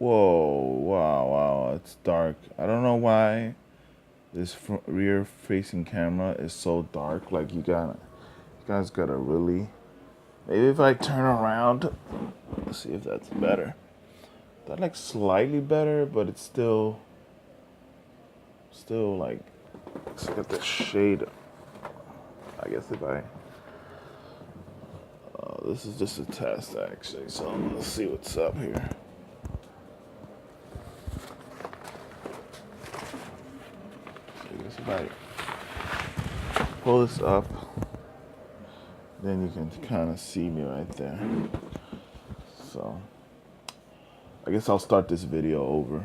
Whoa, wow, it's dark. I don't know why this rear facing camera is so dark. Like you guys gotta really, maybe if I turn around, let's see if that's better. That like slightly better, but it's still like, let's look at the shade. I guess if I, this is just a test actually, so let's see what's up here. So I guess if I pull this up, then you can kind of see me right there. So I guess I'll start this video over.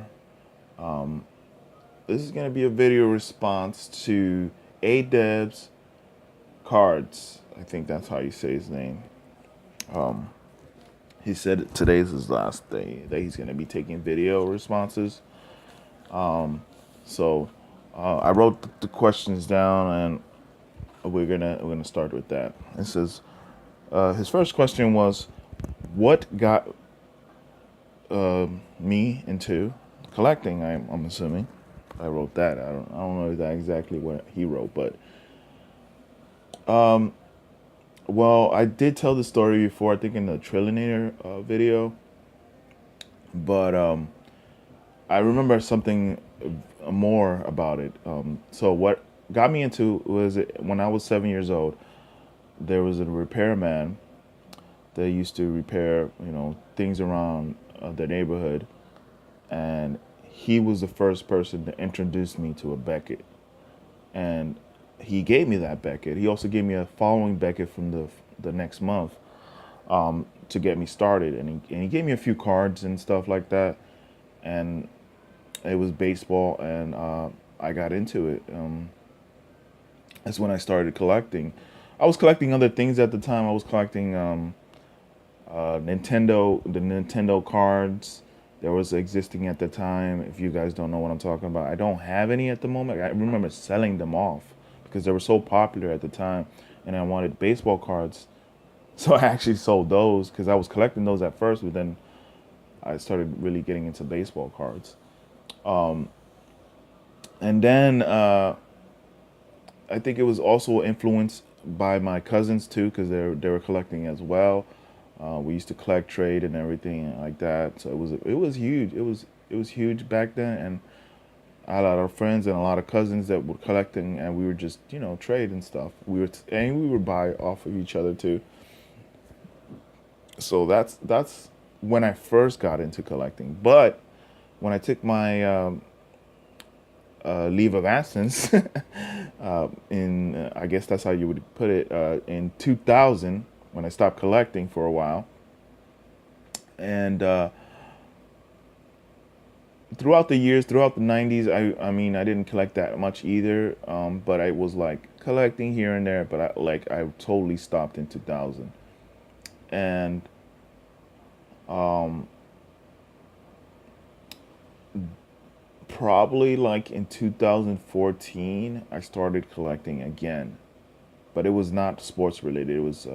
This is going to be a video response to Adevscards. I think that's how you say his name. He said today's his last day that he's going to be taking video responses. So I wrote the questions down, and we're gonna start with that. It says his first question was, "What got me into collecting?" I'm assuming. I wrote that. I don't know that exactly what he wrote, but well, I did tell the story before. I think in the Trillionaire video, but I remember something more about it. So what got me into was when I was 7 years old. There was a repairman that used to repair, things around the neighborhood, and he was the first person to introduce me to a Beckett, and he gave me that Beckett. He also gave me a following Beckett from the next month to get me started, and he gave me a few cards and stuff like that, and it was baseball, and I got into it. That's when I started collecting. I was collecting other things at the time. I was collecting the Nintendo cards that was existing at the time. If you guys don't know what I'm talking about, I don't have any at the moment. I remember selling them off because they were so popular at the time, and I wanted baseball cards, so I actually sold those because I was collecting those at first, but then I started really getting into baseball cards. And then I think it was also influenced by my cousins too, because they were collecting as well. We used to collect, trade, and everything like that. So it was huge. It was huge back then, and I had a lot of friends and a lot of cousins that were collecting, and we were just trade and stuff. We would buy off of each other too. So that's when I first got into collecting. But when I took my leave of absence in I guess that's how you would put it, in 2000, when I stopped collecting for a while, and throughout the years, throughout the 90s, I mean I didn't collect that much either, but I was like collecting here and there, but I totally stopped in 2000, and probably like in 2014 I started collecting again, but it was not sports related. It was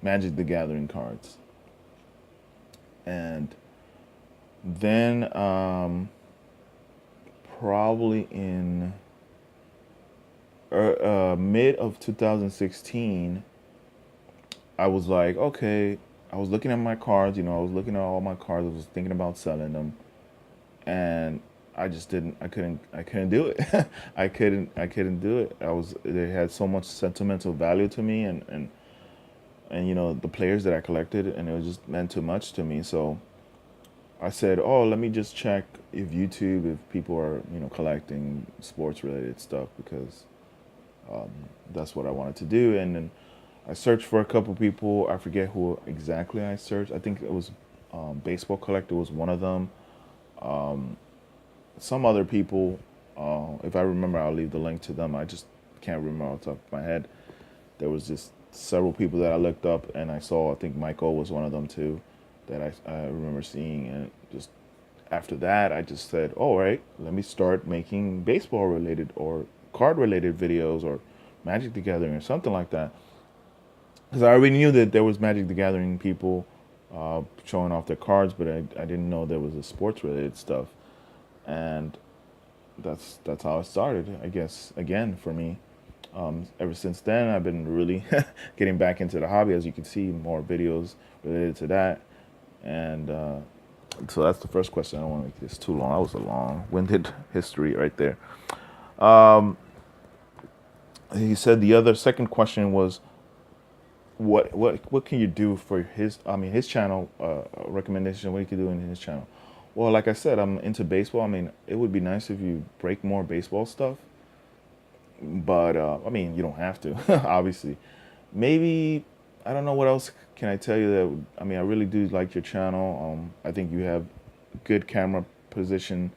Magic the Gathering cards, and then probably in mid of 2016, I was like, okay. I was looking at my cards. I was looking at all my cards. I was thinking about selling them, and I just didn't. I couldn't do it. I couldn't do it. They had so much sentimental value to me, and the players that I collected, and it was just meant too much to me. So I said, oh, let me just check if people are collecting sports related stuff, because that's what I wanted to do. And then I searched for a couple people. I forget who exactly I searched. I think it was Baseball Collector was one of them. Some other people, if I remember, I'll leave the link to them. I just can't remember off the top of my head. There was just several people that I looked up, and I saw, I think Michael was one of them too, that I remember seeing. And just after that, I just said, all right, let me start making baseball related or card related videos, or Magic the Gathering or something like that. Because I already knew that there was Magic the Gathering people showing off their cards, but I didn't know there was a sports related stuff, and that's how it started, I guess. Again, for me, ever since then, I've been really getting back into the hobby. As you can see, more videos related to that, and so that's the first question. I don't want to make this too long. That was a long-winded history right there. Um, he said the other second question was what can you do for his channel, recommendation, what you can do in his channel. Well, like I said, I'm into baseball. I mean, it would be nice if you break more baseball stuff, but I mean, you don't have to. Obviously, maybe, I don't know what else can I tell you. That, I mean, I really do like your channel. I think you have good camera position,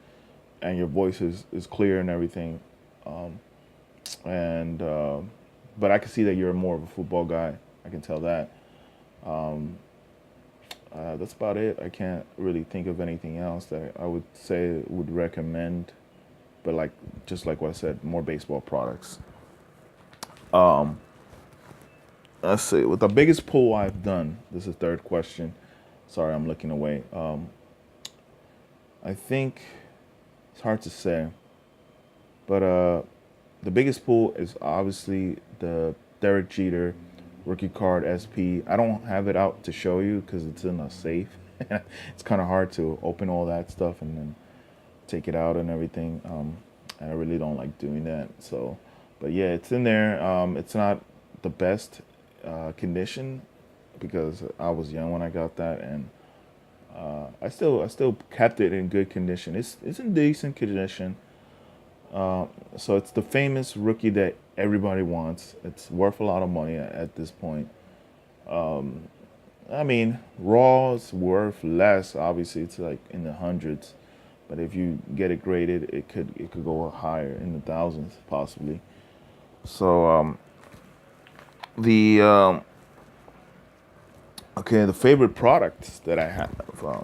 and your voice is clear and everything. um, and But I can see that you're more of a football guy. I can tell that. Um, that's about it. I can't really think of anything else that I would say would recommend. But like, just like what I said, more baseball products. Um, let's see. With the biggest pull I've done, this is the third question. Sorry, I'm looking away. I think it's hard to say, but the biggest pull is obviously the Derek Jeter rookie card SP. I don't have it out to show you because it's in a safe. It's kind of hard to open all that stuff and then take it out and everything. And I really don't like doing that. So, but yeah, it's in there. It's not the best condition because I was young when I got that, and I still kept it in good condition. It's in decent condition. So it's the famous rookie that everybody wants. It's worth a lot of money at this point. I mean, raw is worth less. Obviously, it's like in the hundreds, but if you get it graded, it could go higher in the thousands possibly. So the okay, the favorite products that I have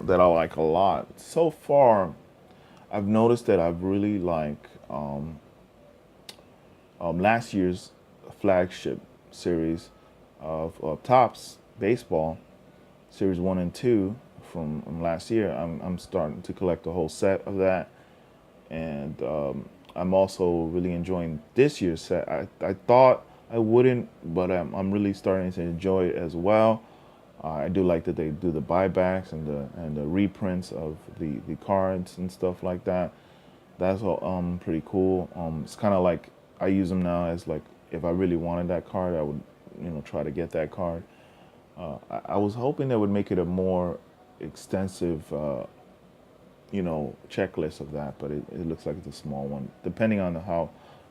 that I like a lot so far, I've noticed that I've really like last year's flagship series of Topps baseball, series 1 and 2 from last year. I'm starting to collect a whole set of that, and I'm also really enjoying this year's set. I thought I wouldn't, but I'm really starting to enjoy it as well. I do like that they do the buybacks and the reprints of the cards and stuff like that. That's all pretty cool. It's kind of like I use them now as like, if I really wanted that card, I would, try to get that card. I was hoping that would make it a more extensive checklist of that, but it looks like it's a small one. Depending on how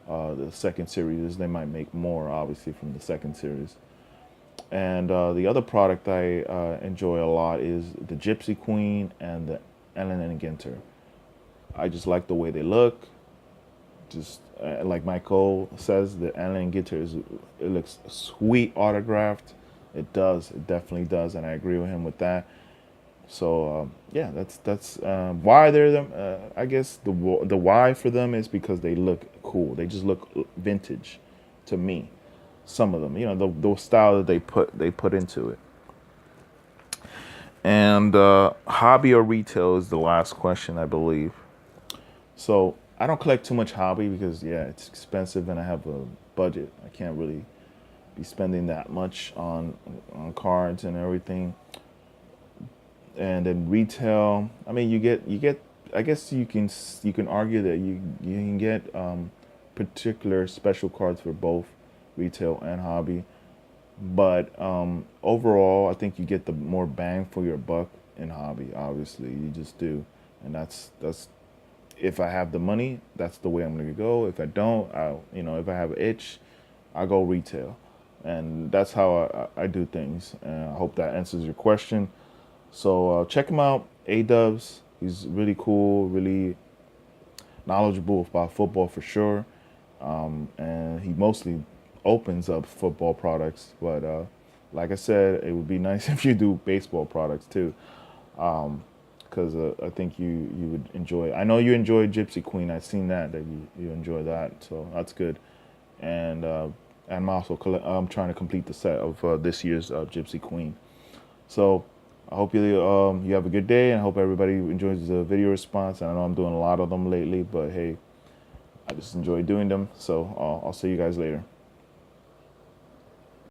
the second series is, they might make more, obviously, from the second series. And the other product I enjoy a lot is the Gypsy Queen and the Ellen and Ginter. I just like the way they look. Just like Michael says, the Ellen and Ginter it looks sweet autographed. It does. It definitely does, and I agree with him with that. So yeah, that's why they're them. I guess the why for them is because they look cool. They just look vintage to me. Some of them, the style that they put into it. And hobby or retail is the last question, I believe. So I don't collect too much hobby because yeah, it's expensive and I have a budget. I can't really be spending that much on cards and everything. And then retail, I mean, you get. I guess you can argue that you can get particular special cards for both retail and hobby, but overall, I think you get the more bang for your buck in hobby. Obviously, you just do, and that's if I have the money, that's the way I'm gonna go. If I don't, if I have an itch, I go retail, and that's how I do things. And I hope that answers your question. So check him out, Adubs. He's really cool, really knowledgeable about football for sure, and he mostly opens up football products. But like I said, it would be nice if you do baseball products too, because I think you would enjoy. I know you enjoy Gypsy Queen. I've seen that you enjoy that, so that's good. And I'm also I'm trying to complete the set of this year's Gypsy Queen. So I hope you have a good day, and I hope everybody enjoys the video response. And I know I'm doing a lot of them lately, but hey, I just enjoy doing them. So I'll see you guys later.